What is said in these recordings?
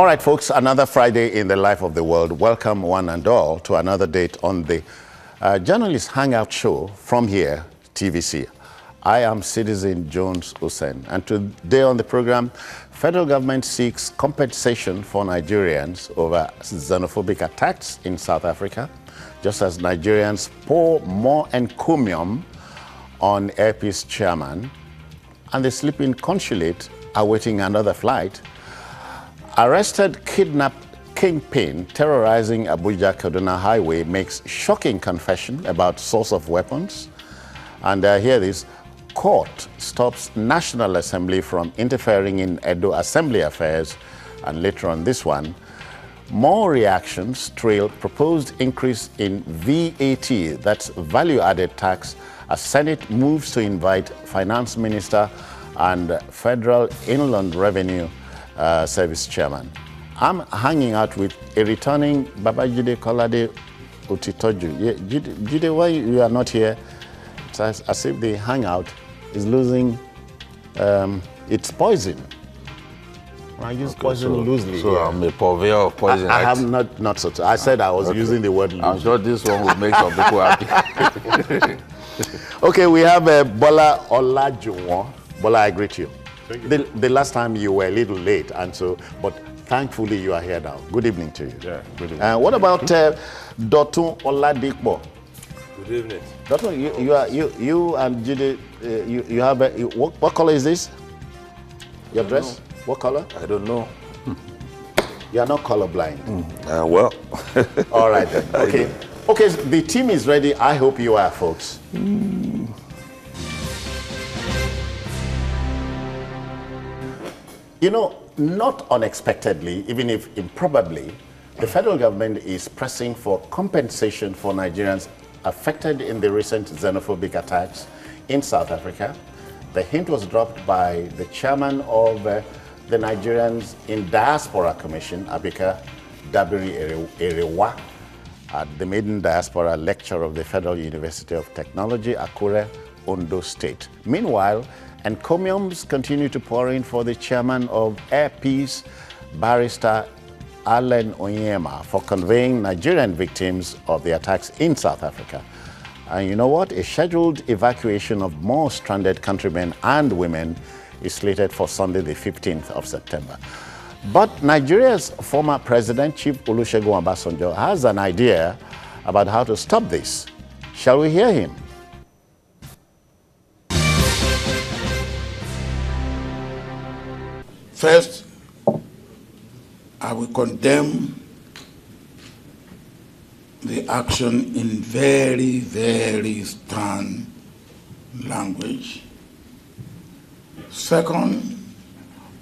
All right, folks, another Friday in the life of the world. Welcome one and all to another date on the Journalist Hangout Show from here, TVC. I am Citizen Jones Hussein, and today on the program, federal government seeks compensation for Nigerians over xenophobic attacks in South Africa, just as Nigerians pour more encomium on Airpeace chairman, and the sleeping consulate awaiting another flight. Arrested kidnapped KINGPIN terrorizing Abuja Kaduna highway makes shocking confession about source of weapons. And hear this, court stops National Assembly from interfering in Edo Assembly affairs. And later on this one, more reactions trail proposed increase in VAT, that's value-added tax, as Senate moves to invite Finance Minister and Federal Inland Revenue Service Chairman. I'm hanging out with a returning Babajide Kolade-Otitoju. Jide, why you are not here? It's as if the hangout is losing its poison. I use poison loosely. So here. I'm a purveyor of poison. I have not so. I said I was using the word loose. I'm sure this one will make some people happy. Okay, we have Bola Olajuwon. Bola, I greet you. The last time you were a little late, and so, but thankfully you are here now. Good evening to you. Yeah, good evening. What about Dotun Oladipo? Good evening. Dotun, you and Jide, you have what color is this? Your dress? Know. What color? I don't know. You are not colorblind. Well. All right then. Okay. Okay, the team is ready. I hope you are, folks. You know, not unexpectedly, even if improbably, the federal government is pressing for compensation for Nigerians affected in the recent xenophobic attacks in South Africa. The hint was dropped by the chairman of the Nigerians in Diaspora Commission, Abika Dabiri Erewa, at the maiden diaspora lecture of the Federal University of Technology, Akure, Ondo State. Meanwhile, encomiums continue to pour in for the chairman of Airpeace, Barrister Allen Onyema, for conveying Nigerian victims of the attacks in South Africa. And you know what? A scheduled evacuation of more stranded countrymen and women is slated for Sunday, the 15th of September. But Nigeria's former president, Chief Olusegun Obasanjo, has an idea about how to stop this. Shall we hear him? First, I will condemn the action in very, very stern language. Second,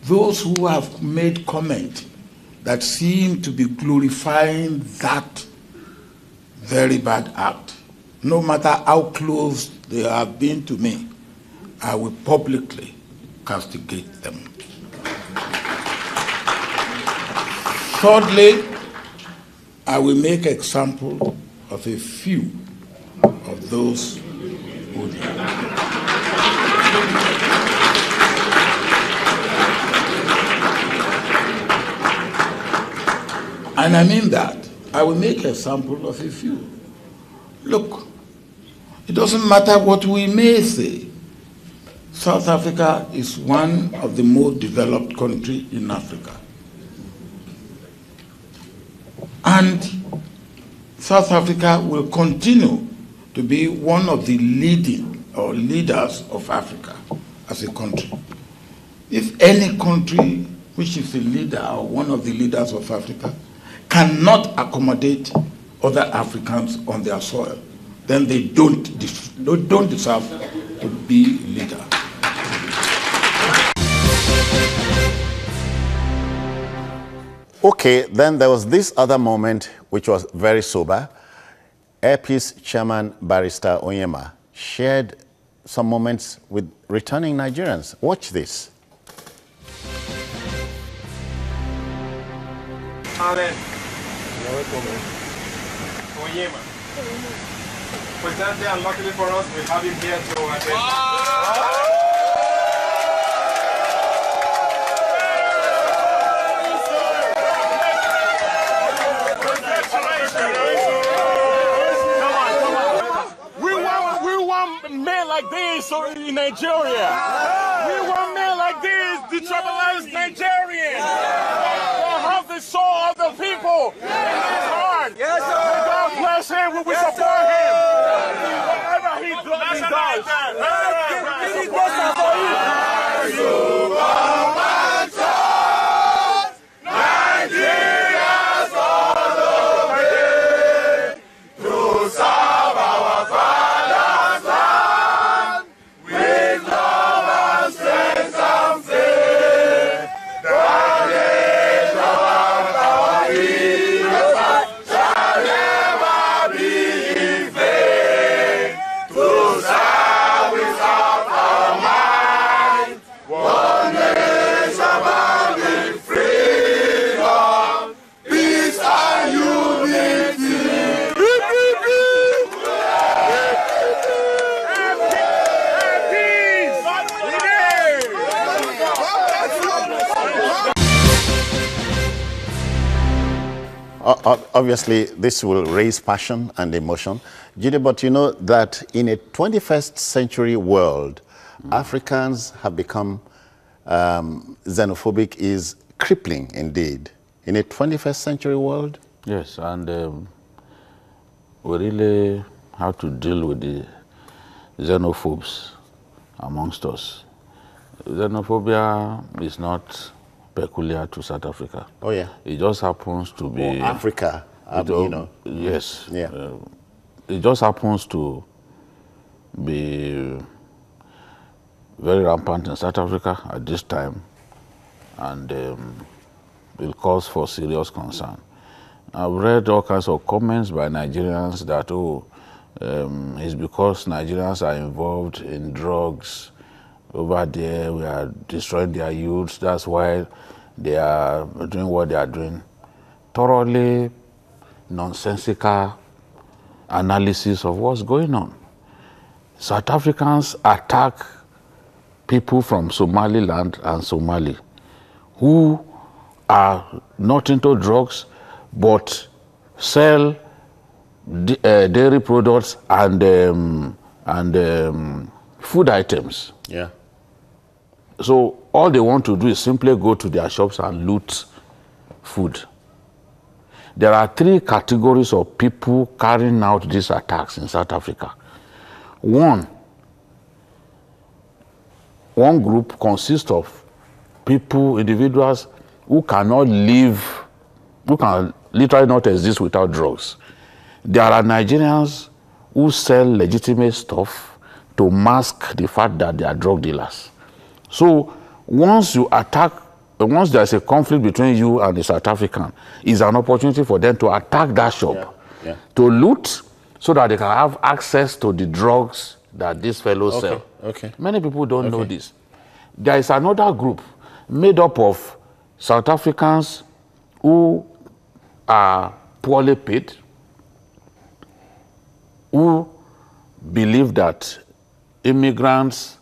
those who have made comment that seem to be glorifying that very bad act, no matter how close they have been to me, I will publicly castigate them. Thirdly, I will make example of a few of those who did. And I mean that. I will make a sample of a few. Look, it doesn't matter what we may say. South Africa is one of the most developed countries in Africa. And South Africa will continue to be one of the leading or leaders of Africa as a country. If any country which is a leader or one of the leaders of Africa cannot accommodate other Africans on their soil, then they don't deserve to be leader. Okay, then there was this other moment which was very sober. Airpeace chairman Barrister Onyema shared some moments with returning Nigerians. Watch this. Allen. Onyema. Fortunately and luckily for us, we have him here to attend. like this in Nigeria. We want men like this, detribalized Nigerians. That have the soul of the people in his heart. Yes, sir. God bless him. We will support him. Whatever he does. Nigerians all obey to serve our father's land with love and strength and faith. The nation of our heroes shall never be in vain. To serve without our mind, one nation bound in freedom, peace and unity. Obviously, this will raise passion and emotion. Jide, but you know that in a 21st century world, Africans have become xenophobic is crippling indeed. In a 21st century world? Yes, and we really have to deal with the xenophobes amongst us. Xenophobia is not peculiar to South Africa. Oh, yeah. It just happens to be... Or Africa, you know. Yes. Yeah. It just happens to be very rampant in South Africa at this time, and it calls for serious concern. I've read all kinds of comments by Nigerians that, it's because Nigerians are involved in drugs over there, we are destroying their youth, that's why they are doing what they are doing. Thoroughly nonsensical analysis of what's going on. South Africans attack people from Somaliland and Somali who are not into drugs but sell dairy products and food items. Yeah. So all they want to do is simply go to their shops and loot food. There are three categories of people carrying out these attacks in South Africa. One group consists of people, individuals who cannot live, who can literally not exist without drugs. There are Nigerians who sell legitimate stuff to mask the fact that they are drug dealers. So once you attack, once there's a conflict between you and the South African, it's an opportunity for them to attack that shop, to loot, so that they can have access to the drugs that these fellows sell. Okay. Many people don't know this. There is another group made up of South Africans who are poorly paid, who believe that immigrants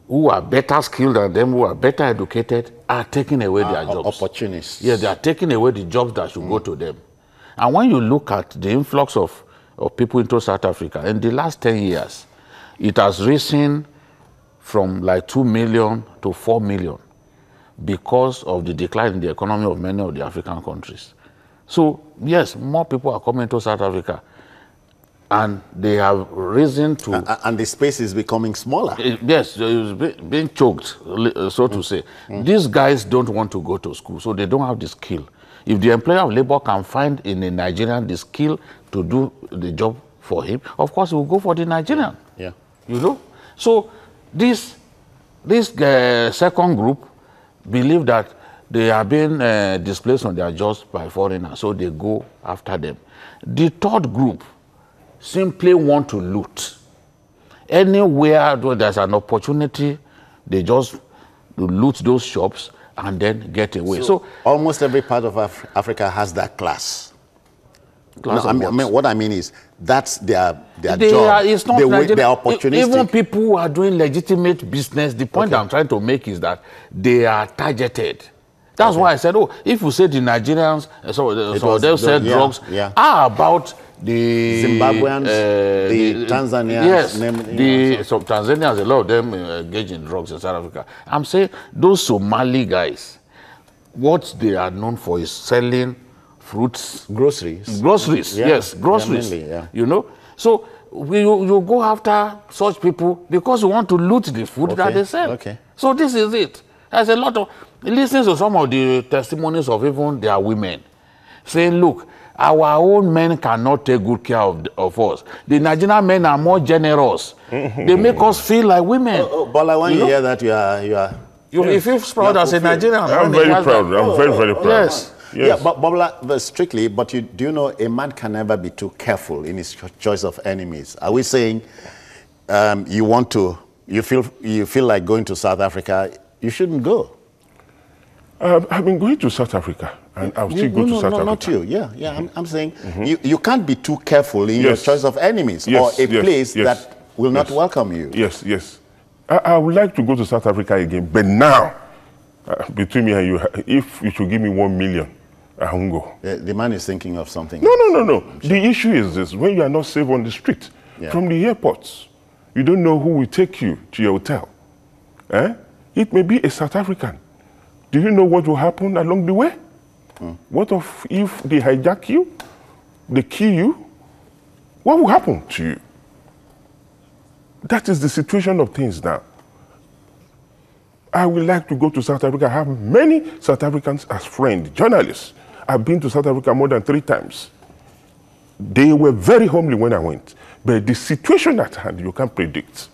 who are better skilled than them, who are better educated, are taking away their jobs. Opportunists. Yes, they are taking away the jobs that should go to them. And when you look at the influx of people into South Africa, in the last 10 years, it has risen from like 2 million to 4 million because of the decline in the economy of many of the African countries. So, yes, more people are coming to South Africa, and they have risen to... And the space is becoming smaller. Yes, it's being choked, so to say. These guys don't want to go to school, so they don't have the skill. If the employer of labor can find in a Nigerian the skill to do the job for him, of course he will go for the Nigerian. Yeah. You know? So this second group believe that they are being displaced on their jobs by foreigners, so they go after them. The third group simply want to loot. Anywhere where there's an opportunity, they just loot those shops and then get away. So almost every part of Africa has that class. What I mean is that's their job. It's not they're opportunistic. Even people who are doing legitimate business, the point I'm trying to make is that they are targeted That's why I said, oh, if you say the Nigerians, they'll sell drugs. Yeah. How about the Zimbabweans, the Tanzanians? Yes, so Tanzanians, a lot of them engage in drugs in South Africa. I'm saying those Somali guys, what they are known for is selling fruits. Groceries. Groceries, Yeah. yes, groceries. Mainly, yeah. You know? So you go after such people because you want to loot the food that they sell. Okay. So this is it. There's a lot of, listen to some of the testimonies of even their women saying, look, our own men cannot take good care of us. The Nigerian men are more generous. They make us feel like women. But when you hear that, you feel proud as a Nigerian. I'm very proud. I'm very, very proud. Yes. Yeah, but Bola, strictly, but do you know a man can never be too careful in his choice of enemies? Are we saying you feel like going to South Africa, you shouldn't go? I've been going to South Africa, and I'll still go to South Africa. Not you. Yeah. I'm saying you can't be too careful in your choice of enemies or a place that will not welcome you. Yes. I would like to go to South Africa again, but now, between me and you, if you should give me 1 million, I won't go. The man is thinking of something. No. The issue is this: when you are not safe on the street, from the airports, you don't know who will take you to your hotel. It may be a South African. Do you know what will happen along the way? What if they hijack you, they kill you? What will happen to you? That is the situation of things now. I would like to go to South Africa. I have many South Africans as friends, journalists. I've been to South Africa more than 3 times. They were very homely when I went. But the situation at hand, you can't predict.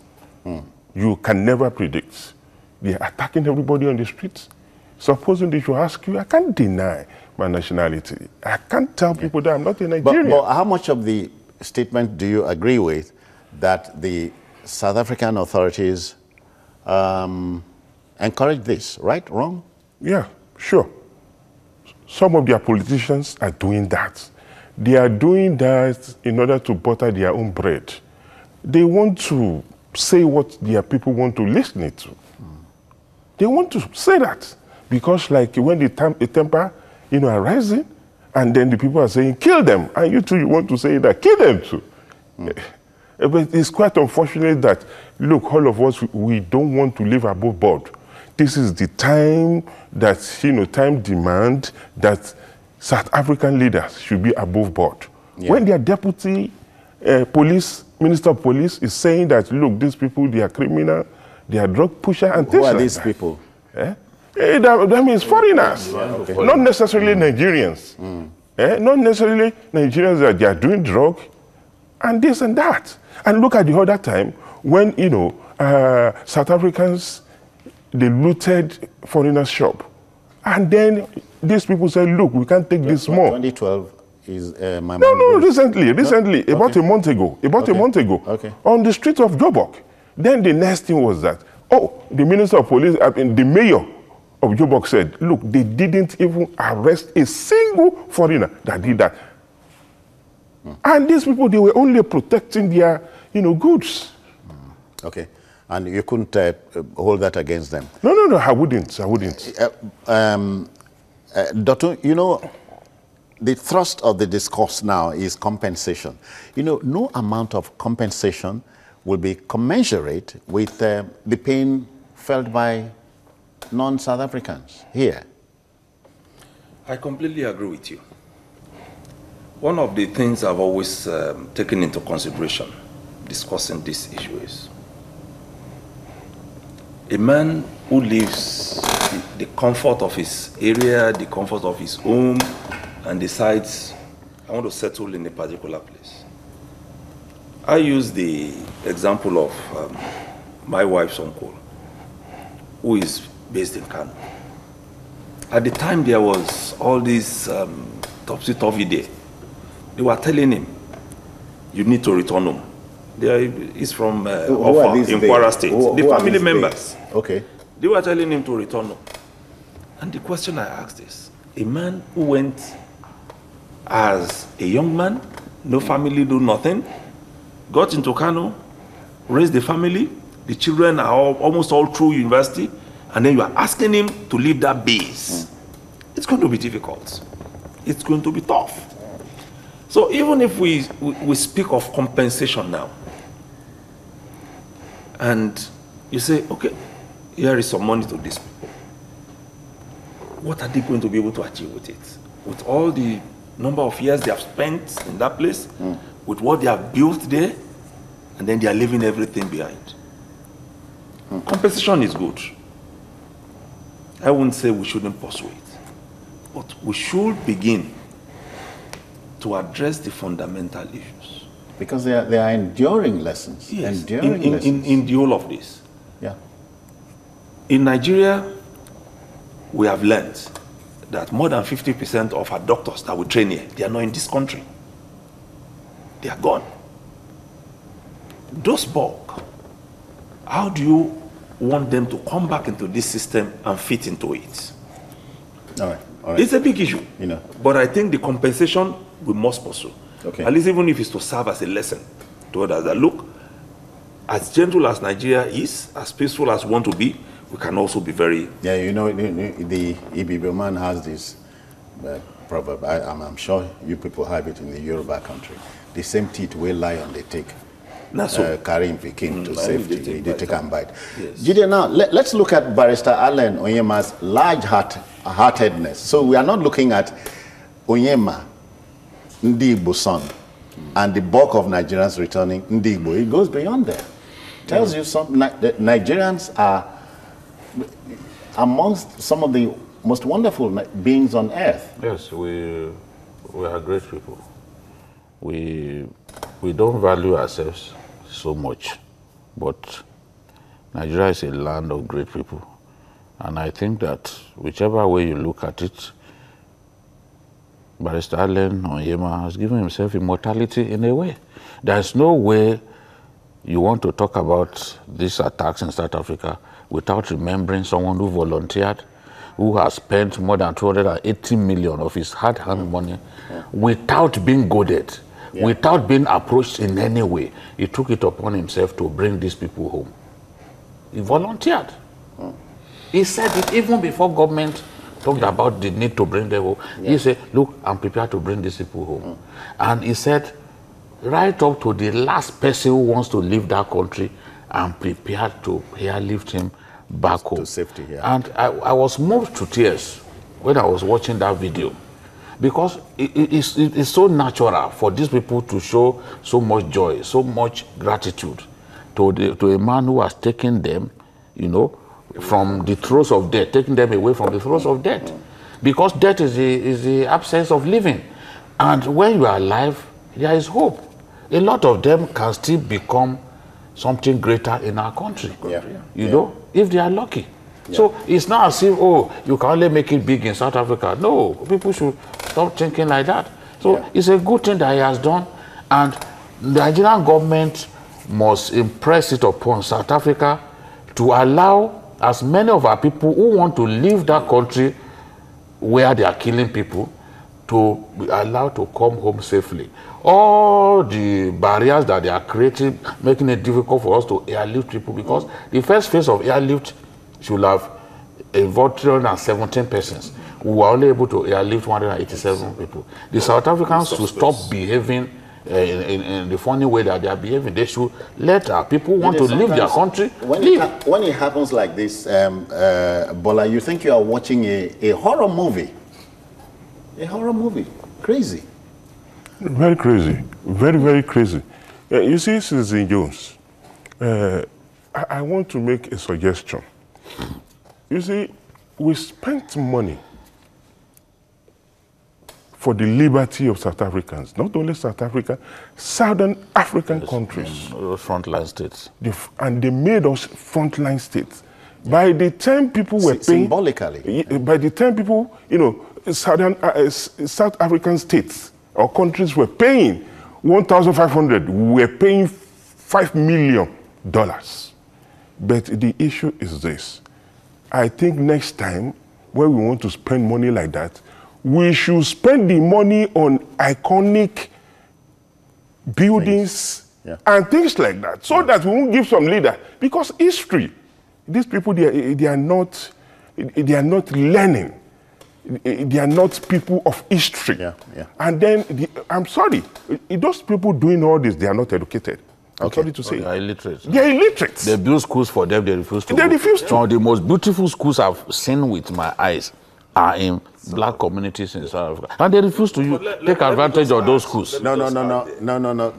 You can never predict. They're attacking everybody on the streets. Supposing they should ask you, I can't deny my nationality. I can't tell people that I'm not a Nigerian. But how much of the statement do you agree with that the South African authorities encourage this, right? Wrong? Yeah, sure. Some of their politicians are doing that. They are doing that in order to butter their own bread. They want to say what their people want to listen to. They want to say that. Because like when the temper, are rising, and then the people are saying, kill them. And you too, you want to say that, kill them too. But it's quite unfortunate that, look, all of us, we don't want to live above board. This is the time that, time demand that South African leaders should be above board. When their deputy minister of police is saying that, look, these people, they are criminal, they are drug pusher and things like that. Who are these people? That means foreigners, not necessarily Nigerians. Not necessarily Nigerians that they are doing drug and this and that. And look at the other time when, South Africans, they looted foreigners' shop. And then these people said, look, we can't take this more. 2012 is my No, recently, about a month ago. On the street of Joburg. Then the next thing was that, the minister of police, the mayor of Joburg said, look, they didn't even arrest a single foreigner that did that. And these people, they were only protecting their, goods. Okay. And you couldn't hold that against them? No, I wouldn't. Doctor, the thrust of the discourse now is compensation. No amount of compensation will be commensurate with the pain felt by non-South Africans here. I completely agree with you. One of the things I've always taken into consideration discussing this issue is a man who lives the comfort of his area, the comfort of his home, and decides, I want to settle in a particular place. I use the example of my wife's uncle, who is based in Kano. At the time there was all this topsy-turvy day. They were telling him, you need to return home. He's from Ofa, in Kwara State. The family members. Okay. They were telling him to return home. And the question I asked is, a man who went as a young man, no family, do nothing, got into Kano, raised the family, the children are almost all through university, and then you are asking him to leave that base it's going to be difficult. It's going to be tough. So even if we speak of compensation now, and you say, okay, here is some money to these people, what are they going to be able to achieve with it? With all the number of years they have spent in that place, with what they have built there, and then they are leaving everything behind. Compensation is good. I wouldn't say we shouldn't pursue it, but we should begin to address the fundamental issues. Because they are enduring lessons. Yes, enduring lessons. in the whole of this. Yeah. In Nigeria, we have learned that more than 50% of our doctors that we train here, they are not in this country. They are gone. Those bulk, how do you want them to come back into this system and fit into it? All right. All right. It's a big issue. You know. But I think the compensation we must pursue. Okay. At least even if it's to serve as a lesson to others that look, as gentle as Nigeria is, as peaceful as we want to be, we can also be very... Yeah, you know, the Ibibio man has this proverb. I'm sure you people have it in the Yoruba country. The same teeth will lie on the take. Carry him to safety. They take and bite. Yes. Jide, now let's look at Barrister Allen Onyema's large-heartedness. So we are not looking at Onyema, Ndigbo's son, and the bulk of Nigerians returning Ndigbo. It goes beyond there. Tells you that Nigerians are amongst some of the most wonderful beings on earth. Yes, we are great people. We don't value ourselves so much, but Nigeria is a land of great people. And I think that whichever way you look at it, Barrister Allen Onyema has given himself immortality in a way. There's no way you want to talk about these attacks in South Africa without remembering someone who volunteered, who has spent more than 280 million of his hard-earned money without being goaded, without being approached in any way. He took it upon himself to bring these people home. He volunteered. He said it even before government talked about the need to bring them home. He said, look, I'm prepared to bring these people home. And he said, right up to the last person who wants to leave that country, I'm prepared to airlift him back home. To safety, And I was moved to tears when I was watching that video, because it's so natural for these people to show so much joy, so much gratitude to a man who has taken them, you know, from the throes of death, taking them away from the throes of death. Because death is the absence of living. And when you are alive, there is hope. A lot of them can still become something greater in our country, you know, if they are lucky. So it's not as if, oh, you can only make it big in South Africa. No, people should stop thinking like that. So it's a good thing that he has done. And the Nigerian government must impress it upon South Africa to allow as many of our people who want to leave that country where they are killing people to be allowed to come home safely. All the barriers that they are creating, making it difficult for us to airlift people, because the first phase of airlift should have involved 317 persons. We were only able to airlift 187 people. The South Africans should stop behaving in the funny way that they are behaving. They should let our people who want to leave their country leave. When it happens like this, Bola, you think you are watching a horror movie. A horror movie. Crazy. Very crazy. Very, very crazy. You see, Citizen Jones, I want to make a suggestion. You see, we spent money for the liberty of South Africans, not only South Africa, Southern African countries. Frontline states. And they made us frontline states. By the time people were paying... Symbolically. By the time people, you know, South African states or countries were paying 1,500, we were paying $5 million. But the issue is this. I think next time, when we want to spend money like that, we should spend the money on iconic buildings and things like that, so that we won't give some leader. Because history, these people, they are not learning. They are not people of history. Yeah, yeah. And then, I'm sorry, those people doing all this, they are not educated. I'm sorry to say. They are illiterate. They are illiterate. They build schools for them, they refuse to. They refuse to. Some of the most beautiful schools I've seen with my eyes are in black communities in South Africa. And they refuse to take advantage of those schools. No.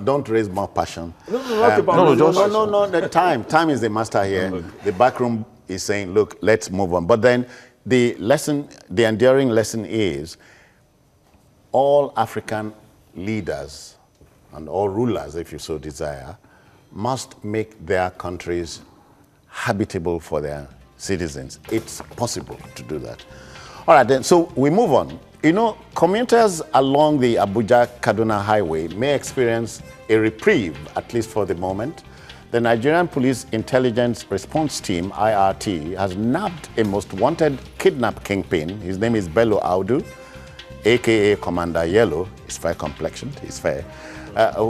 Don't raise more passion. No, The time is the master here. The back room is saying, look, let's move on. But then the lesson, the enduring lesson is all African leaders and all rulers, if you so desire, must make their countries habitable for their citizens. It's possible to do that. All right, then, so we move on. You know, commuters along the Abuja-Kaduna highway may experience a reprieve, at least for the moment. The Nigerian Police Intelligence Response Team, IRT, has nabbed a most wanted kidnap kingpin. His name is Bello Audu, a.k.a. Commander Yellow. He's fair complexioned, he's fair.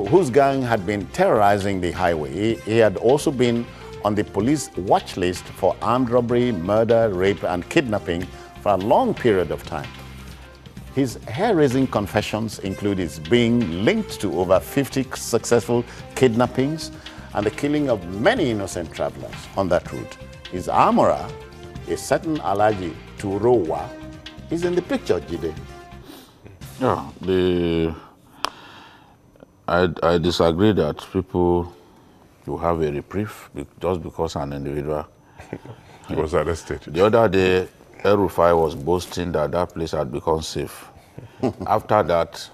Whose gang had been terrorizing the highway. He had also been on the police watch list for armed robbery, murder, rape, and kidnapping for a long period of time. His hair-raising confessions include his being linked to over 50 successful kidnappings and the killing of many innocent travelers on that route. His armorer, a certain Alhaji Turowa, is in the picture, Jide. Yeah, I disagree that people will have a reprieve just because an individual was arrested. The other day, El-Rufai was boasting that that place had become safe. After that,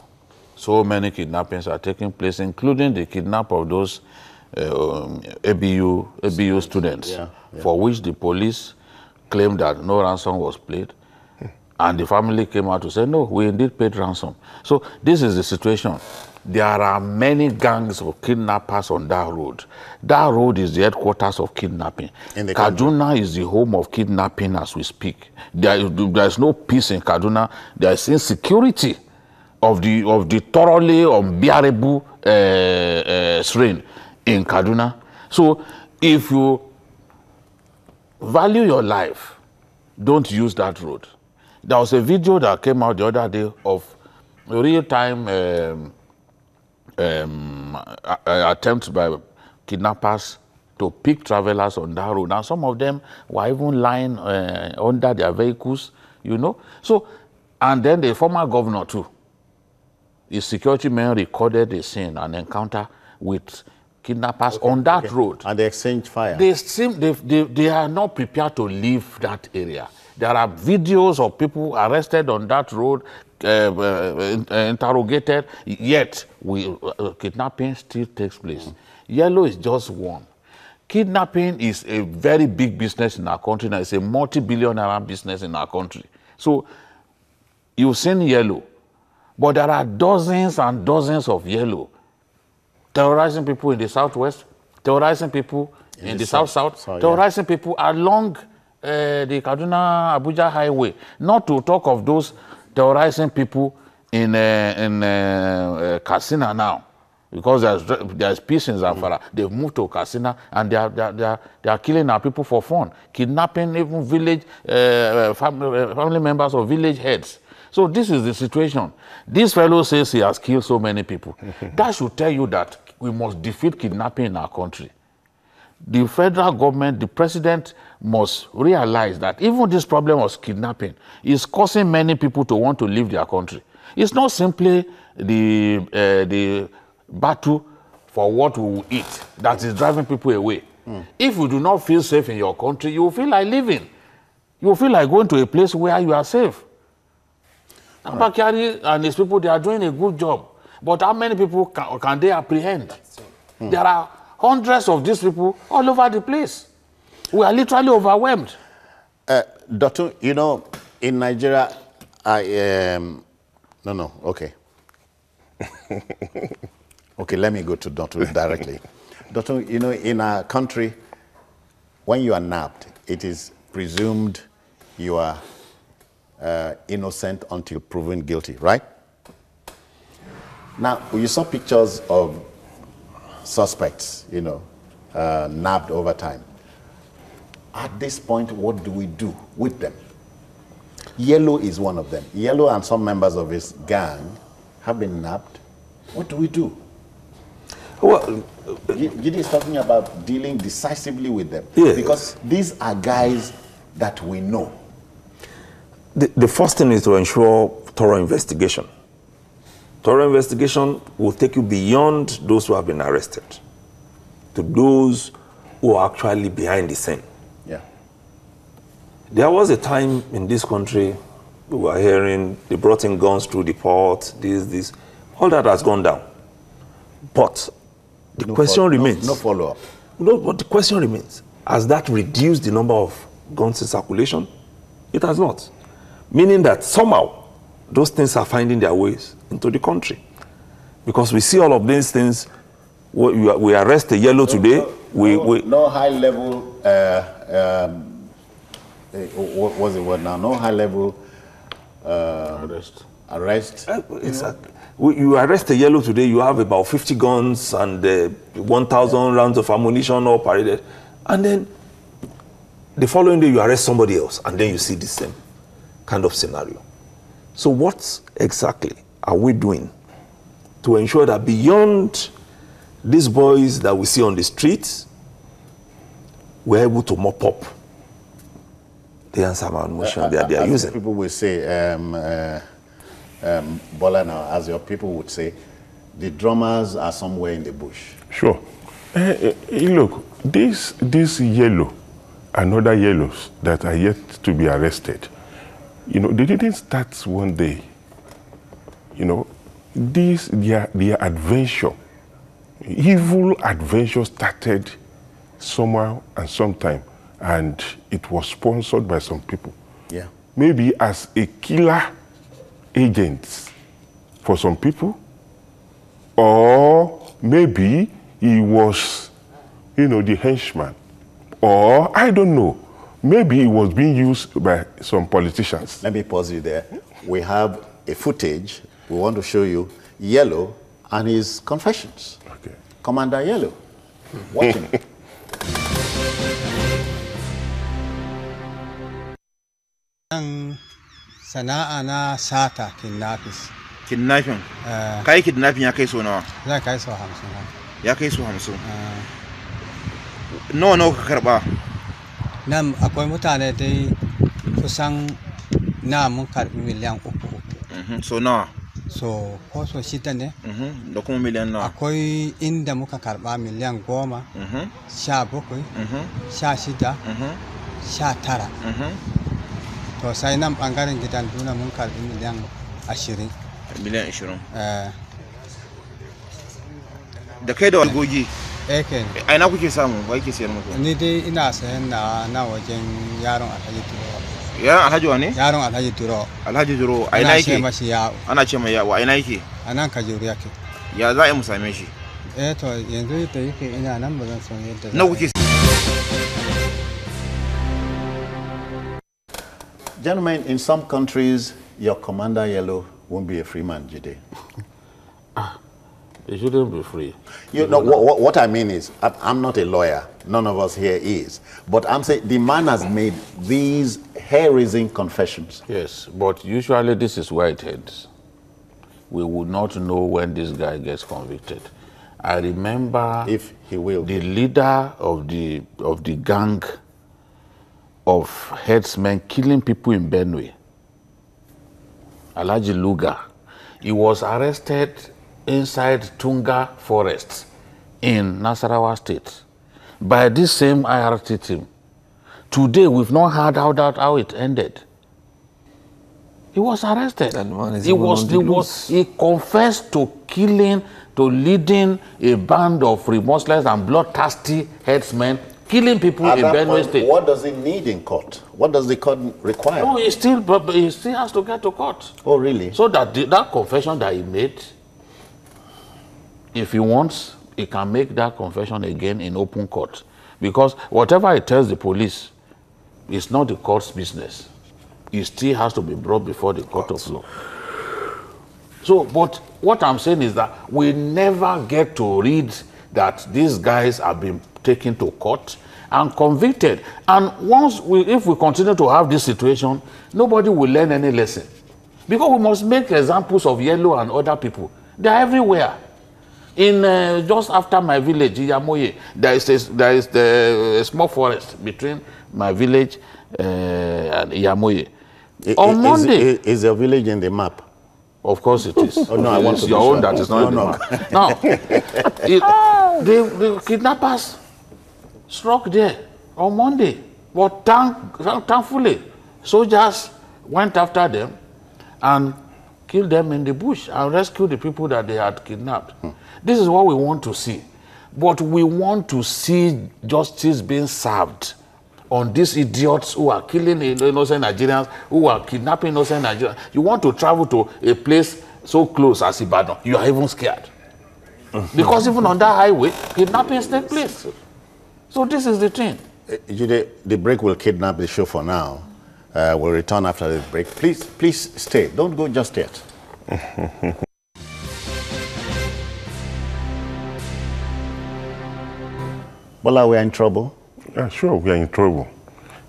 so many kidnappings are taking place, including the kidnap of those ABU students, for which the police claimed that no ransom was paid. And the family came out to say, no, we indeed paid ransom. So this is the situation. There are many gangs of kidnappers on that road. That road is the headquarters of kidnapping. Kaduna is the home of kidnapping as we speak. There is no peace in Kaduna. There is insecurity of the thoroughly unbearable strain in Kaduna. So if you value your life, don't use that road. There was a video that came out the other day of real-time attempts by kidnappers to pick travelers on that road. Now, some of them were even lying under their vehicles, you know. So, and then the former governor too, his security men recorded a scene, an encounter with kidnappers on that road. And they exchanged fire. They are not prepared to leave that area. There are videos of people arrested on that road, interrogated, yet kidnapping still takes place. Yellow is just one. Kidnapping is a very big business in our country now. It's a multi-billion-dollar business in our country. So you've seen Yellow, but there are dozens and dozens of Yellow terrorizing people in the southwest, terrorizing people in the south-south, terrorizing people along the Kaduna-Abuja highway, not to talk of those terrorizing people in Katsina now, because there's peace in Zamfara. They've moved to Katsina and they are killing our people for fun, kidnapping even village family members of village heads. So this is the situation. This fellow says he has killed so many people. That should tell you that we must defeat kidnapping in our country. The federal government, the president must realize that even this problem of kidnapping is causing many people to want to leave their country. It's not simply the battle for what we will eat that is driving people away. If you do not feel safe in your country, you will feel like leaving. You will feel like going to a place where you are safe. Abakari and his people, they are doing a good job. But how many people can they apprehend? There are hundreds of these people all over the place. We are literally overwhelmed. Doctor, you know, in Nigeria, okay. Okay, let me go to Doctor directly. Doctor, you know, in our country, when you are nabbed, it is presumed you are innocent until proven guilty, right? Now, you saw pictures of suspects, you know, nabbed over time. At this point, what do we do with them? Yellow is one of them. Yellow and some members of his gang have been nabbed. What do we do? Well, Gidi is talking about dealing decisively with them. Yes. Because these are guys that we know. The first thing is to ensure thorough investigation. Thorough investigation will take you beyond those who have been arrested to those who are actually behind the scene. Yeah. There was a time in this country we were hearing they brought in guns through the port, this. All that has gone down. But the question remains. No follow-up. No, but the question remains. Has that reduced the number of guns in circulation? It has not. Meaning that somehow those things are finding their ways into the country. Because we see all of these things. We arrest a yellow today. No high-level, what was the word now? No high-level arrest. Exactly. You arrest a yellow today, you have about 50 guns and 1,000 rounds of ammunition all paraded. And then the following day you arrest somebody else, and then you see the same kind of scenario. So what exactly are we doing to ensure that beyond these boys that we see on the streets, we're able to mop up the answer ammunition that they are using? People will say, Bola now, as your people would say, the drummers are somewhere in the bush. Sure. Look, this yellow and other yellows that are yet to be arrested, you know, they didn't start one day. You know, their adventure, evil adventure started somewhere and sometime, and it was sponsored by some people. Yeah. Maybe as a killer agent for some people, or maybe he was, you know, the henchman, or I don't know, maybe he was being used by some politicians. Let me pause you there. We have a footage. We want to show you Yellow and his confessions. Okay. Commander Yellow, watching. Sana'a na sata kidnapping. Kidnapping? Kai kidnapping ya kai so nawa? Za kai so 50. Ya kai so 50. Nawa ka karba? Nan akwai mutane dai kusan na mun karbi miliyan 3. So nawa? So ko so shida ne? Da kuma miliyan nawa? Akwai inda muka karba miliyan 10, 17, 16, 19. To sai nan bangaren gidan Duna mun karbi miliyan 20. Miliyan 20. Da kai da walgogi? Ken. A ina kuke samu? Wa yake sayar muku? Ni dai ina sayan na wajen yaron Alhaji Duro. Yaron Alhaji wa ne? Yaron Alhaji Duro. Alhaji Duro, a ina yake? Ana ce mashi yawo. Ana ce mai yawo, a ina yake? A nan Kajuru yake. Ya za a yi mu same shi? To yanzu da yake ina nan ba zan san yadda. Na kuke? Gentlemen, in some countries, your Commander Yellow won't be a free man, Jide. He shouldn't be free. You know, what I mean is, I'm not a lawyer. None of us here is. But I'm saying the man has made these hair-raising confessions. Yes, but usually this is where it ends. We would not know when this guy gets convicted. I remember if he will. The leader of the gang of headsmen killing people in Benue, Alhaji Luga. He was arrested inside Tunga Forest in Nasarawa State by this same IRT team. Today, we've not heard how it ended. He was arrested. He confessed to leading a band of remorseless and bloodthirsty headsmen killing people in Benue State. What does he need in court? What does the court require? No, he still has to get to court. Oh, really? So that that confession that he made, if he wants, he can make that confession again in open court. Because whatever he tells the police, it's not the court's business. It still has to be brought before the court of law. So, but what I'm saying is that we never get to read that these guys have been taken to court and convicted. And if we continue to have this situation, nobody will learn any lesson. Because we must make examples of Yellow and other people. They are everywhere. In just after my village, Yamoye, there is a small forest between my village and Yamoye. On Monday, is your village in the map? Of course it is. Oh, no, I want it's to your sure. own that is not in the map. Now, the kidnappers struck there on Monday, but thankfully, soldiers went after them and killed them in the bush and rescued the people that they had kidnapped. This is what we want to see. But we want to see justice being served on these idiots who are killing innocent Nigerians, who are kidnapping innocent Nigerians. You want to travel to a place so close as Ibadan, you are even scared. Because even on that highway, kidnappings take place. So this is the thing. The break will kidnap the show for now. We'll return after the break. Please stay. Don't go just yet. Bola, we are in trouble. Yeah, sure, we are in trouble.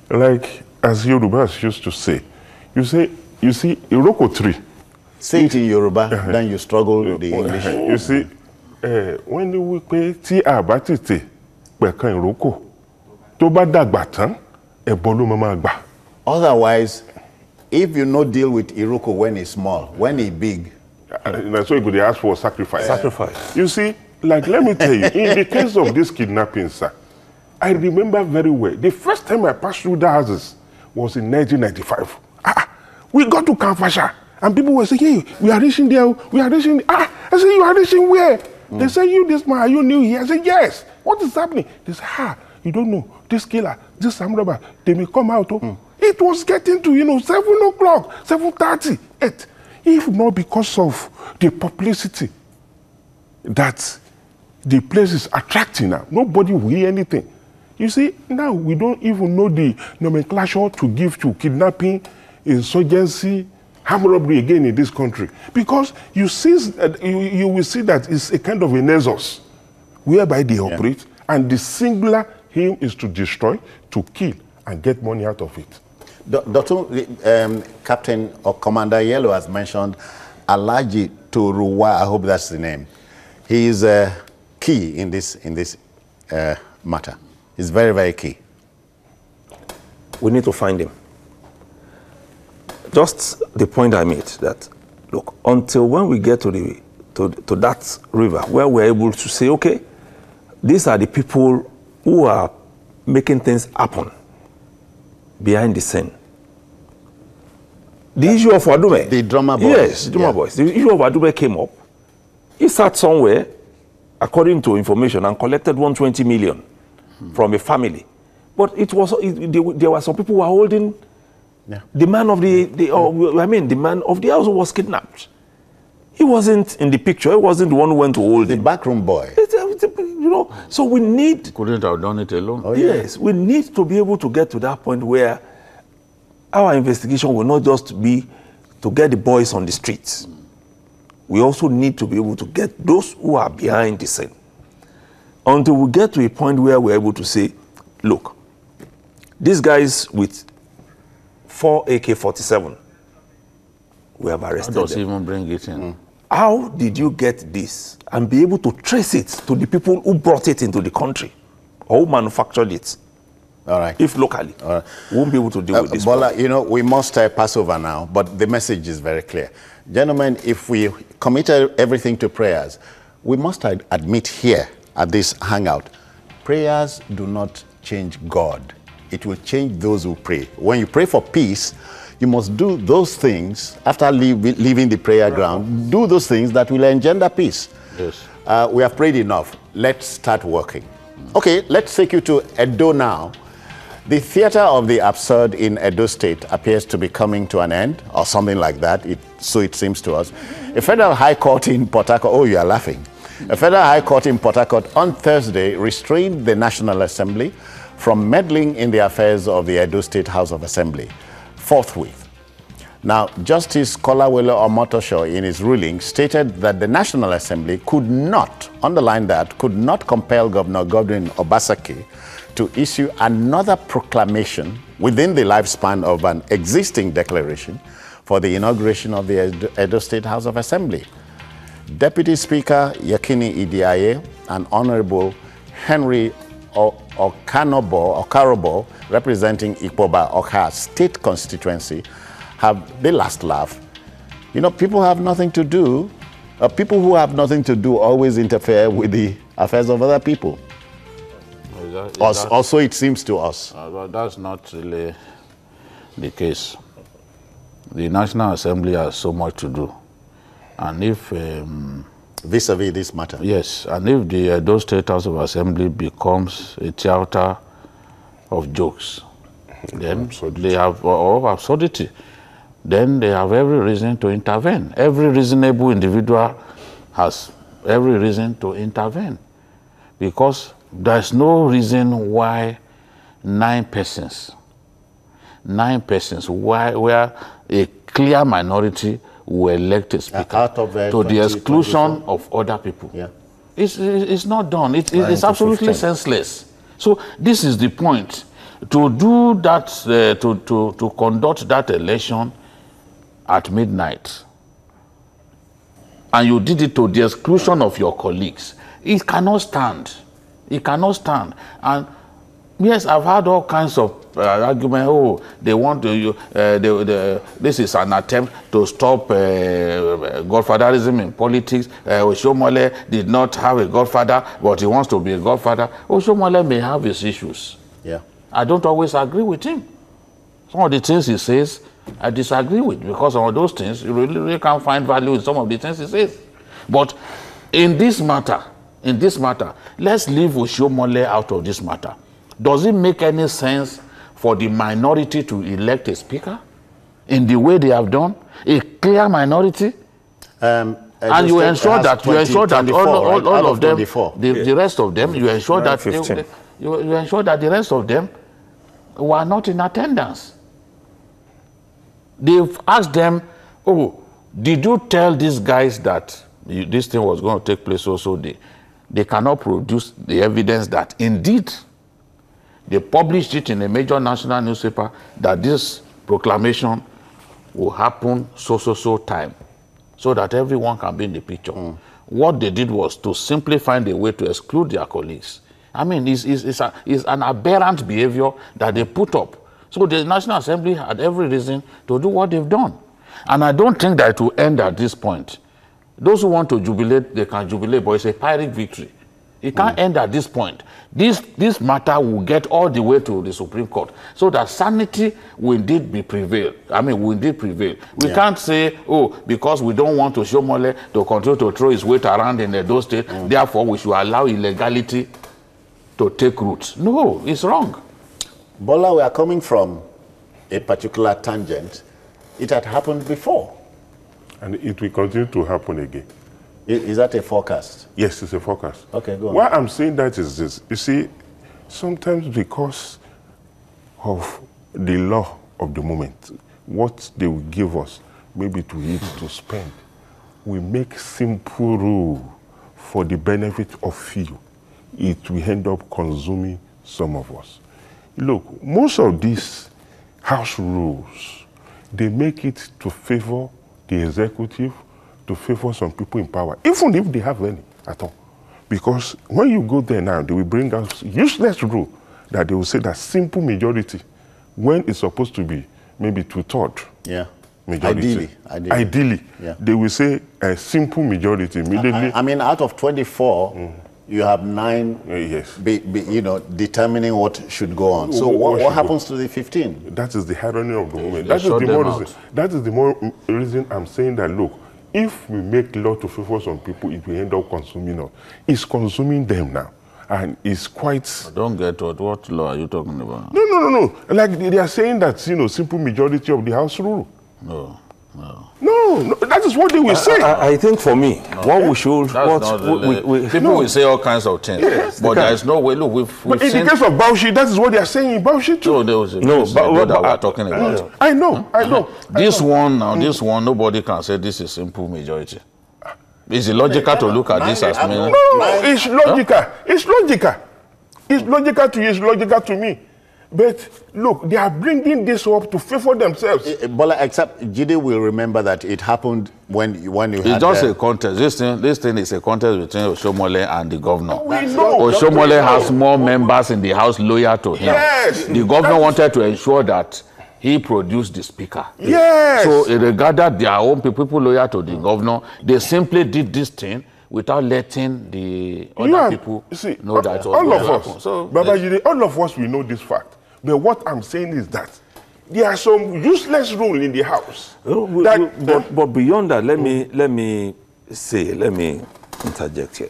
Like, as Yorubas used to say, you see, Iroko tree. Say it in Yoruba, then you struggle the English. You see, when we pay ti abatite, pekan Iroko, to ba dagba tan, ebolu mama gba. Otherwise, if you no deal with Iroko when it's small, when it's big. That's why you could ask for sacrifice. Sacrifice. You see, like, let me tell you, in the case of this kidnapping, sir, I remember very well. The first time I passed through the houses was in 1995. We got to Kamfasha, and people were saying, hey, we are reaching there, we are reaching. I said, you are reaching where? They say, you, this man, are you new here? I said, yes. What is happening? They said, you don't know. This killer, this armed robber, they may come out. It was getting to, 7 o'clock, 7:30, 8. If not because of the publicity that the place is attracting now, nobody will hear anything. You see, now we don't even know the nomenclature to give to kidnapping, insurgency, armed robbery again in this country. Because you will see that it's a kind of a nexus whereby they operate, and the singular aim is to destroy, to kill, and get money out of it. Captain or Commander Yellow has mentioned Alaji Toruwa, I hope that's the name. He is key in this matter. It's very, very key. We need to find him. Just the point I made, that, look, until when we get to that river where we're able to say, okay, these are the people who are making things happen behind the scene. The issue of Wadume. The drummer boys. Yes, the drummer boys. The issue of Wadume came up. He sat somewhere, according to information, and collected 120 million from a family. But there were some people who were holding the man of the man of the house who was kidnapped. He wasn't in the picture. He wasn't the one who went to hold him. The backroom boy. So we need... He couldn't have done it alone. Oh, yeah. Yes, we need to be able to get to that point where our investigation will not just be to get the boys on the streets. We also need to be able to get those who are behind the scene. Until we get to a point where we're able to say, look, these guys with 4 AK-47, we have arrested How does them. even bring it in? How did you get this and be able to trace it to the people who brought it into the country or who manufactured it? All right. If locally, we won't be able to deal with this Bola, problem. we must pass over now, but the message is very clear. Gentlemen, if we commit everything to prayers, we must admit here at this hangout, prayers do not change God. It will change those who pray. When you pray for peace, you must do those things after leaving the prayer ground. Do those things that will engender peace. Yes. We have prayed enough. Let's start working. Okay, let's take you to Edo now. The theater of the absurd in Edo State appears to be coming to an end, or something like that, so it seems to us. A federal high court in Port Harcourt, oh, you are laughing. A federal high court in Port Harcourt on Thursday restrained the National Assembly from meddling in the affairs of the Edo State House of Assembly forthwith. Now, Justice Kolade-Otitoju in his ruling stated that the National Assembly could not, underline that, could not compel Governor Godwin Obaseki to issue another proclamation within the lifespan of an existing declaration for the inauguration of the Edo State House of Assembly. Deputy Speaker Yakini Idiaye and Honorable Henry Okarobo, representing Ikpoba Okha State Constituency, have the last laugh. You know, people have nothing to do. People who have nothing to do always interfere with the affairs of other people. Also, it seems to us. But that's not really the case. The National Assembly has so much to do. And if... vis-a-vis this matter. Yes, and if the Edo State House of Assembly becomes a theater of jokes, then they have, or absurdity, then they have every reason to intervene. Every reasonable individual has every reason to intervene, because there's no reason why 9 persons, where a clear minority will elect a speaker out of, to the exclusion of other people. Yeah. It's not done. It's absolutely senseless. So this is the point. To do that, to conduct that election at midnight, and you did it to the exclusion of your colleagues, it cannot stand. It cannot stand. And yes, I've had all kinds of argument. Oh, they want to. This is an attempt to stop godfatherism in politics. Oshomole did not have a godfather, but he wants to be a godfather. Oshomole may have his issues. Yeah, I don't always agree with him. Some of the things he says, I disagree with, because some of those things you really can't find value in some of the things he says. But in this matter, let's leave Oshomole out of this matter. Does it make any sense for the minority to elect a speaker in the way they have done, a clear minority? And you ensure that all of them, the rest of them, you ensure that you ensure that the rest of them were not in attendance. They've asked them, oh, did you tell these guys that this thing was going to take place also? They cannot produce the evidence that indeed they published it in a major national newspaper that this proclamation will happen so time, so that everyone can be in the picture. What they did was to simply find a way to exclude their colleagues. I mean, it's an aberrant behavior that they put up. So the National Assembly had every reason to do what they've done. And I don't think that it will end at this point. Those who want to jubilate, they can jubilate, but it's a Pyrrhic victory. It can't end at this point. This matter will get all the way to the Supreme Court, so that sanity will indeed prevail. We can't say, oh, because we don't want Oshomole to continue to throw his weight around in Edo State, therefore we should allow illegality to take root. No, it's wrong. Bola, we are coming from a particular tangent. It had happened before. And it will continue to happen again. Is that a forecast? Yes, it's a forecast. Okay, go on. Why I'm saying that is this. You see, sometimes because of the law of the moment, what they will give us, maybe to eat, to spend, we make simple rule for the benefit of few. It will end up consuming some of us. Look, most of these house rules, they make it to favor the executive, to favor some people in power, even if they have any at all. Because when you go there now, they will bring out useless rule that they will say that simple majority, when it's supposed to be maybe 2/3 majority. Ideally, yeah. They will say a simple majority immediately. I mean, out of 24, you have 9, yes, determining what should go on. So what happens to the 15? That is the irony of the moment. That is the more reason I'm saying that, look, if we make law to favor some people, it will end up consuming us. It's consuming them now. And it's quite... I don't get what law are you talking about? No. Like they are saying that, simple majority of the house rule. No. No, that is what they will say. I think for me, what we should... People will say all kinds of things, yes, but there is no way. Look, we've but in the case of Bauchi, that is what they are saying in Bauchi too. No, but we are talking about. I know. This one now, nobody can say this is simple majority. Is it logical to look at this as No, it's logical. Huh? It's logical. It's logical to you, it's logical to me. But look, they are bringing this up to favor themselves. Bola, except Jide will remember that it happened when you had... It's just a contest. This thing is a contest between Oshomole and the governor. We know. Oshomole has more members in the house loyal to him. Yes. The governor wanted to ensure that he produced the speaker. Yes. So it regarded their own people loyal to the governor. They simply did this thing without letting the other people know that it was all of us. So, Baba Jide, all of us, we know this fact. But what I'm saying is that there are some useless rules in the house. But beyond that, let me interject here.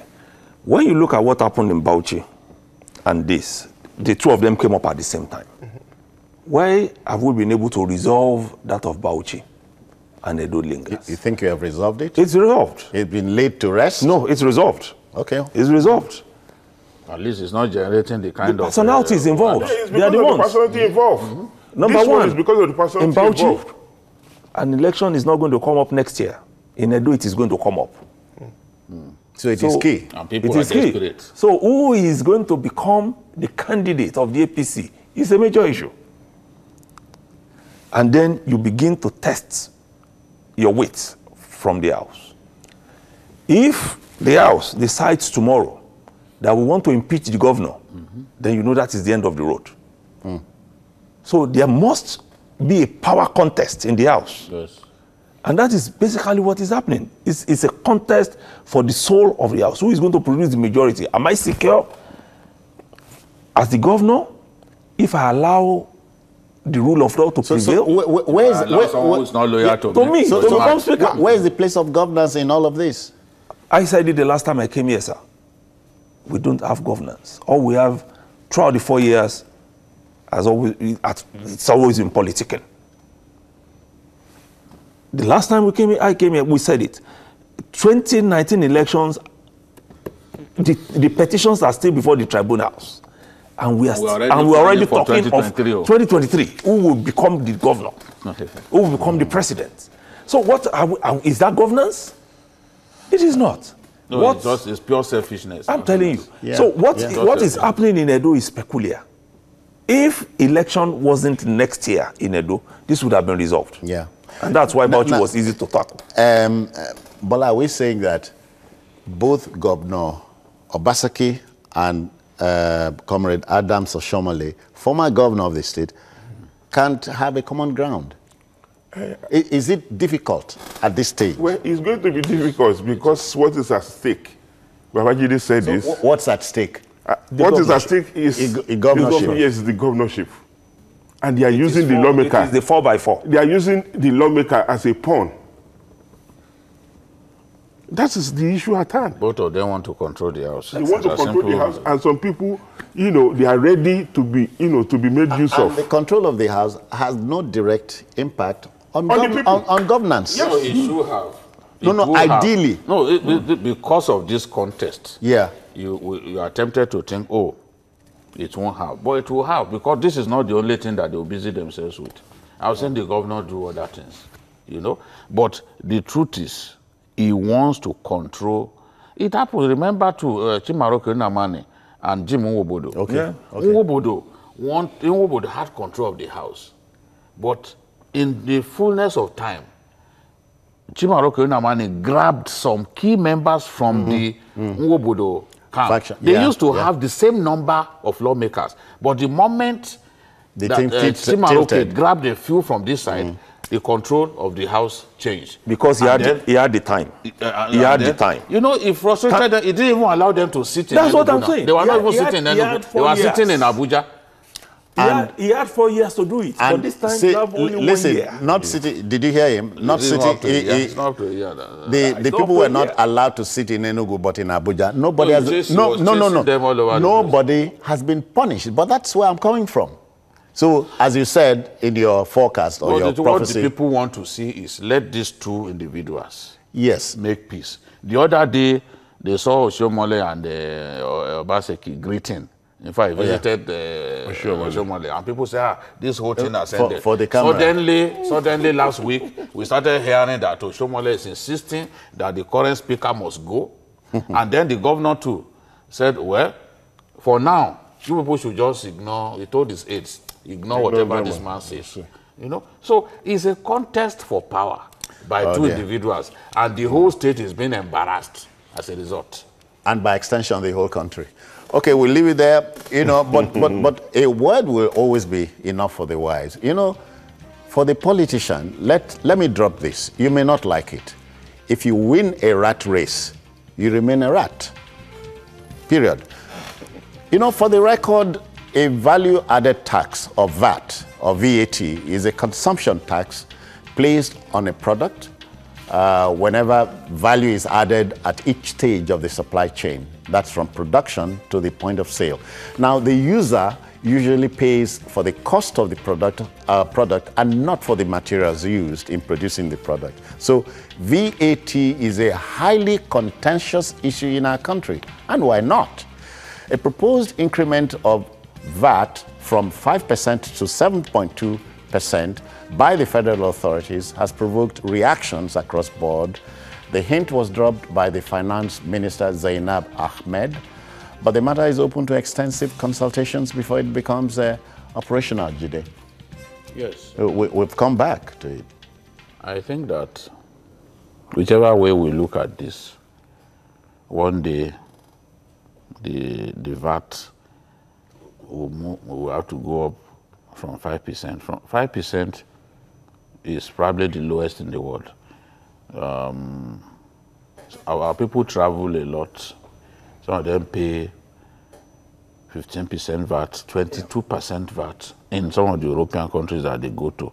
When you look at what happened in Bauchi and this, the two of them came up at the same time. Why have we been able to resolve that of Bauchi and Edo lingers? You think you have resolved it? It's resolved. It's been laid to rest? No, it's resolved. Okay. It's resolved. At least it's not generating the kind of... personalities involved. It's They are the ones. the personality involved. Number this one is because of the personality in Bauchi, involved. an election is not going to come up next year. In Edo, it is going to come up. So it is key. And people it is are key. desperate. So who is going to become the candidate of the APC is a major issue. And then you begin to test your weight from the house. If the house decides tomorrow that we want to impeach the governor, then you know that is the end of the road. So there must be a power contest in the house. Yes. And that is basically what is happening. It's a contest for the soul of the house. Who is going to produce the majority? Am I secure as the governor if I allow the rule of law to prevail? Someone who's not loyal to me. To become speaker. Where is the place of governance in all of this? I said it the last time I came here, sir. We don't have governance. All we have throughout the 4 years has always, it's always been political. The last time I came here, we said it. 2019 elections, the petitions are still before the tribunals. And we're already talking of 2023, who will become the governor, who will become the president. So what is that governance? It is not. No, it's pure selfishness. I'm telling you. Yeah. So what is happening in Edo is peculiar. If election wasn't next year in Edo, this would have been resolved. Yeah. And that's why Bauchi was easy to tackle. Bola, are we saying that both Governor Obaseki and Comrade Adams Oshomole, former governor of the state, can't have a common ground? Is it difficult at this stage? Well, it's going to be difficult because what is at stake? Babajide said this. What's at stake? What is at stake is the governorship. Yes, the governorship. And they are using the lawmaker. It is the 4x4. They are using the lawmaker as a pawn. That is the issue at hand. Both of them want to control the house. They want to control the house, and some people, they are ready to be, to be made use of. And the control of the house has no direct impact on governance. Yes. No, it should have. Ideally. Because of this contest. Yeah. You are tempted to think, oh, it won't have. But it will have, because this is not the only thing that they will busy themselves with. I was saying the governor do other things, But the truth is, he wants to control. It happened, remember, to Chimaroke Nnamani and Jim Nwobodo. Okay. Yeah. Okay. Nwobodo had control of the house. But in the fullness of time, Chimaroke Nnamani grabbed some key members from the Nwobodo camp. They used to have the same number of lawmakers. But the moment Chimaroke grabbed a few from this side, the control of the house changed. Because he had the time. He had the time. It frustrated them. It didn't even allow them to sit in That's Enugu what I'm now. saying. They were not even sitting in Enugu. They were sitting in Abuja. He had 4 years to do it. But this time you have only 1 year. Not sitting. Did you hear him? Not sitting. The people were not allowed to sit in Enugu, but in Abuja. Nobody has been punished. But that's where I'm coming from. So, as you said in your forecast or your prophecy... What the people want to see is let these two individuals make peace. The other day, they saw Oshomole and Obaseki greeting. In fact, I visited Oshomole, and people say, this whole thing has ended. For the camera. Suddenly last week, we started hearing that Oshomole is insisting that the current speaker must go. And then the governor too said, well, for now, you people should just ignore, he told his aides, ignore whatever this man says. You know? So it's a contest for power by two individuals, and the whole state is being embarrassed as a result. And by extension, the whole country. Okay, we'll leave it there, you know, but a word will always be enough for the wise. You know, for the politician, let me drop this. You may not like it. If you win a rat race, you remain a rat. Period. You know, for the record, a value-added tax or VAT or VAT is a consumption tax placed on a product whenever value is added at each stage of the supply chain. That's from production to the point of sale. Now, the user usually pays for the cost of the product and not for the materials used in producing the product. So VAT is a highly contentious issue in our country. And why not? A proposed increment of VAT from 5% to 7.2% by the federal authorities has provoked reactions across board. The hint was dropped by the Finance Minister Zainab Ahmed, but the matter is open to extensive consultations before it becomes operational, Jide. Yes. We've come back to it. I think that whichever way we look at this, one day the VAT will have to go up from 5%. 5% is probably the lowest in the world. Our people travel a lot. Some of them pay 15% VAT, 22% VAT in some of the European countries that they go to.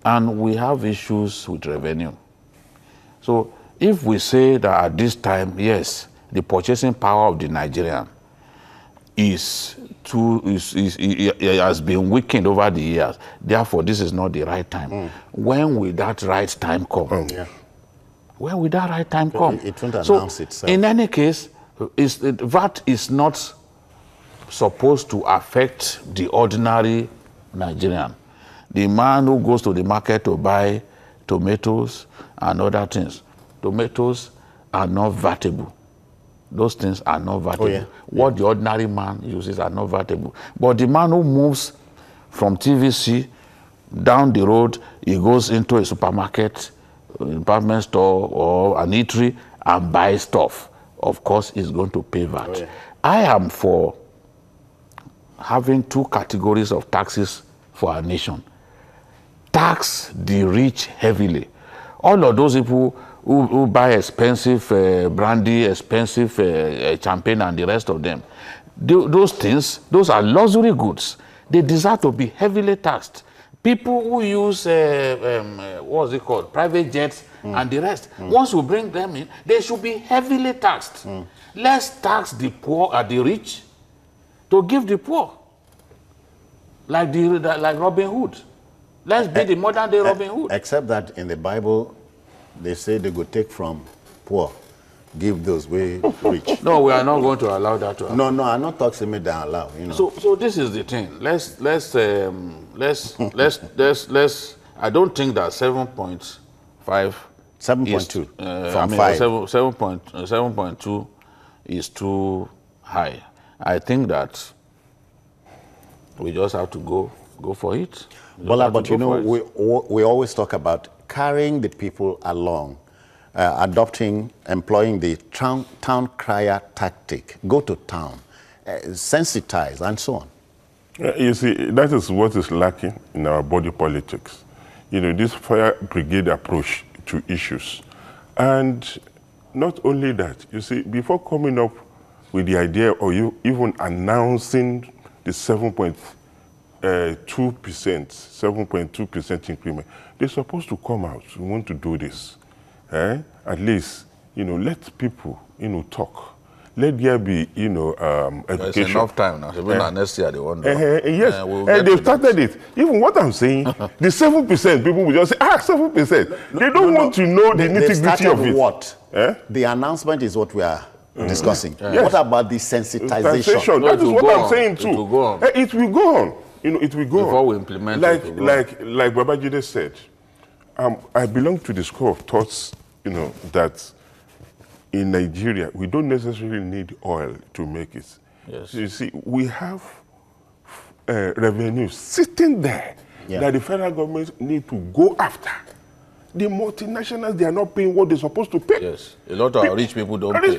And we have issues with revenue. So if we say that at this time, yes, the purchasing power of the Nigerian has been weakened over the years, therefore this is not the right time. When will that right time come? When will that right time come? It won't announce itself. In any case, VAT is not supposed to affect the ordinary Nigerian. The man who goes to the market to buy tomatoes and other things. Tomatoes are not vatable. Those things are not vatable. What the ordinary man uses are not vatable. But the man who moves from TVC down the road, he goes into a supermarket, a department store, or an eatery and buys stuff. Of course, is going to pay VAT. I am for having two categories of taxes for our nation. Tax the rich heavily. All of those people who buy expensive brandy, expensive champagne, and the rest of them, those things, those are luxury goods. They deserve to be heavily taxed. People who use, what's it called, private jets and the rest, once we bring them in, they should be heavily taxed. Let's tax the poor and the rich to give the poor, like Robin Hood. Let's be the modern day Robin Hood. Except that in the Bible, they say they go take from poor, give those way rich. No, we are not going to allow that to happen. No, I'm not talking about that allow. You know. So this is the thing. Let's. I don't think that 7.5. 7.2 from 5. 7.2 is too high. I think that we just have to go for it. Bola, but you know, we always talk about carrying the people along, employing the town crier tactic, go to town, sensitize, and so on. You see, that is what is lacking in our body politics. You know, this fire brigade approach to issues. And not only that, you see, before coming up with the idea or you even announcing the 7.2% increment, they're supposed to come out. We want to do this. At least, you know, let people, you know, talk. let there be, you know, education. There's enough time now. Even next year they want yes, they've started it. Even what I'm saying, the 7%, people will just say, 7%. They don't want to know the nitty-gritty of it. What? The announcement is what we are discussing. Yes. What about the sensitization? That is what I'm saying too. It will go on. It will go on. You know, it will go Before on. we implement like it. Babajide said, I belong to the school of thoughts, you know, that in Nigeria, we don't necessarily need oil to make it. Yes. You see, we have revenues sitting there that the federal government need to go after. The multinationals, they are not paying what they're supposed to pay. Yes, a lot of rich people don't pay.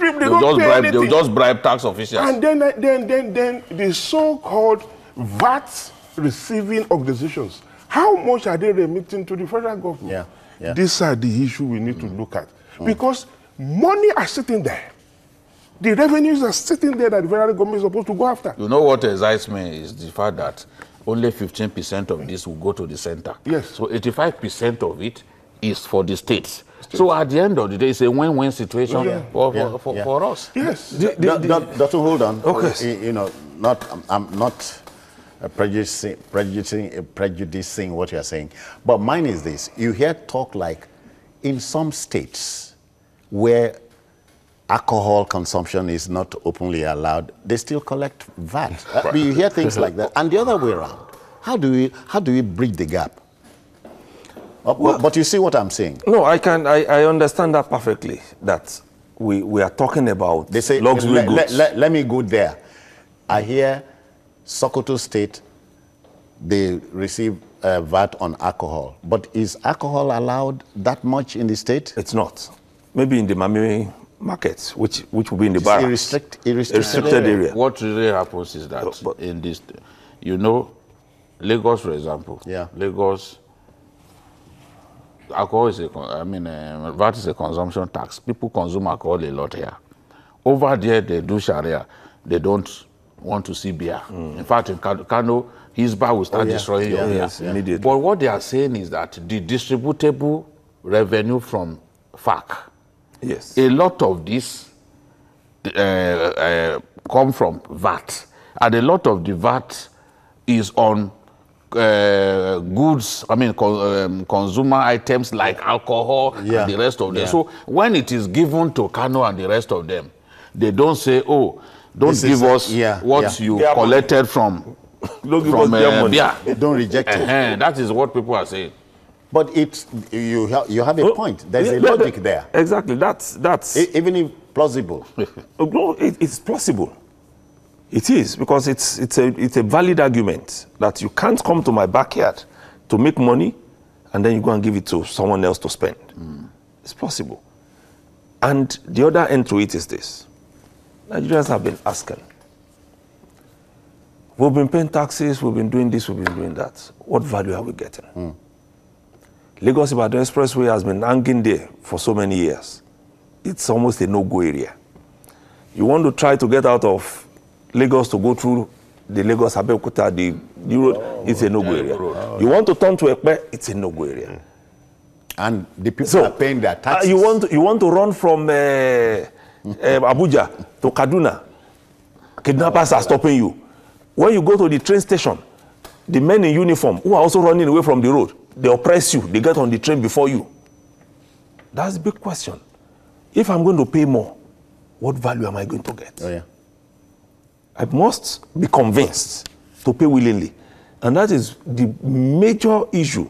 They'll just bribe tax officials. And then the so-called VAT receiving organizations, how much are they remitting to the federal government? These are the issues we need to look at. Because money are sitting there. The revenues are sitting there that the federal government is supposed to go after. You know what excites me is the fact that only 15% of this will go to the center. Yes. So 85% of it is for the states. So at the end of the day, it's a win-win situation for us. Yes. Doctor, hold on. Okay. You know, I'm not prejudicing what you're saying, but mine is this. You hear talk like in some states where alcohol consumption is not openly allowed, they still collect VAT. You hear things like that. And the other way around, how do we bridge the gap? But you see what I'm saying? No, I understand that perfectly, that we are talking about they say, luxury goods. Let me go there. I hear Sokoto State, they receive VAT on alcohol. But is alcohol allowed that much in the state? It's not. Maybe in the Mami markets, which will be in the barracks. A restricted area. What really happens is that in this, you know, Lagos, for example. Yeah. Lagos, alcohol is VAT is a consumption tax. People consume alcohol a lot here. Over there, they do Sharia. They don't want to see beer. In fact, in Kano, his bar will start destroying your beer. Immediately. But what they are saying is that the distributable revenue from FAC, a lot of this come from VAT. And a lot of the VAT is on goods, consumer items like alcohol and the rest of them. So when it is given to Kano and the rest of them, they don't say, oh, don't give us what you collected from beer. They don't reject it. That is what people are saying. But you have a point. There's a logic there. Exactly. That's even if plausible. No, it's plausible. It is, because it's a valid argument that you can't come to my backyard to make money and then you go and give it to someone else to spend. It's possible. And the other end to it is this. Nigerians have been asking. We've been paying taxes, we've been doing this, we've been doing that. What value are we getting? Lagos-Ibadan Expressway has been hanging there for so many years. It's almost a no-go area. You want to try to get out of Lagos to go through the Lagos-Abeokuta, the road, it's a no-go area. You want to turn to Ekpe, it's a no-go area. And the people are paying their taxes. You want to run from Abuja to Kaduna, kidnappers are stopping you. When you go to the train station, the men in uniform who are also running away from the road, they oppress you, they get on the train before you. That's the big question. If I'm going to pay more, what value am I going to get? I must be convinced to pay willingly. And that is the major issue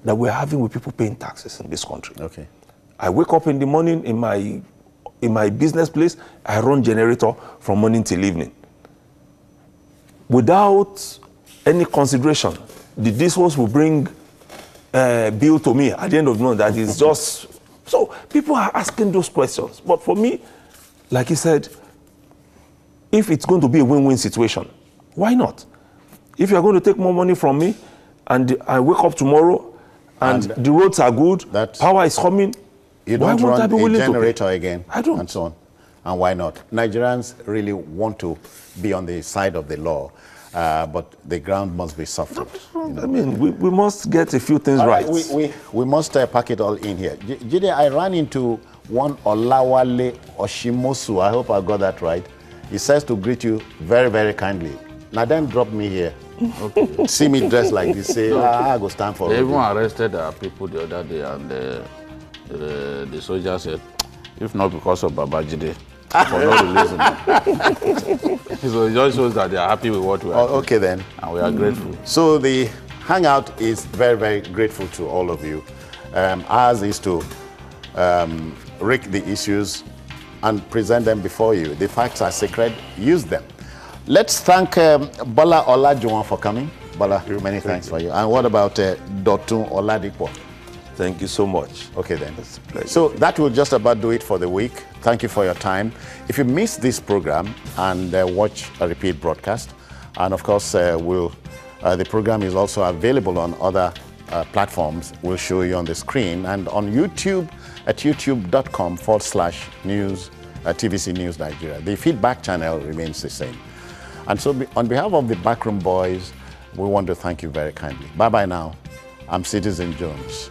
that we're having with people paying taxes in this country. I wake up in the morning in my business place, I run generator from morning till evening. Without any consideration, the DSOs will bring bill to me at the end of the month that is just... So people are asking those questions. But for me, like he said, if it's going to be a win-win situation, why not? If you're going to take more money from me and I wake up tomorrow and the roads are good, power is coming, you don't run a generator again, I don't. and so on. And why not? Nigerians really want to be on the side of the law, but the ground must be softened. I mean, we must get a few things right. We must pack it all in here. Jide, I ran into one Olawale Oshimosu. I hope I got that right. He says to greet you very, very kindly. Now then drop me here. Okay. See me dressed like this, say, I go stand for it. They even arrested people the other day, and the soldier said, if not because of Babajide, for no reason. So it just shows that they are happy with what we are doing. Okay then. And we are grateful. So the hangout is very, very grateful to all of you. Ours is to rig the issues and present them before you. The facts are sacred, use them. Let's thank Bola Olajuwon for coming. Bola, many thanks for you. And what about Dotun Oladipo? Thank you so much. Okay then. It's a pleasure. So that will just about do it for the week. Thank you for your time. If you missed this program and watch a repeat broadcast, and of course the program is also available on other platforms. We'll show you on the screen and on YouTube at youtube.com/news TVC News Nigeria. The feedback channel remains the same. And so on behalf of the Backroom Boys, we want to thank you very kindly. Bye-bye now. I'm Citizen Jones.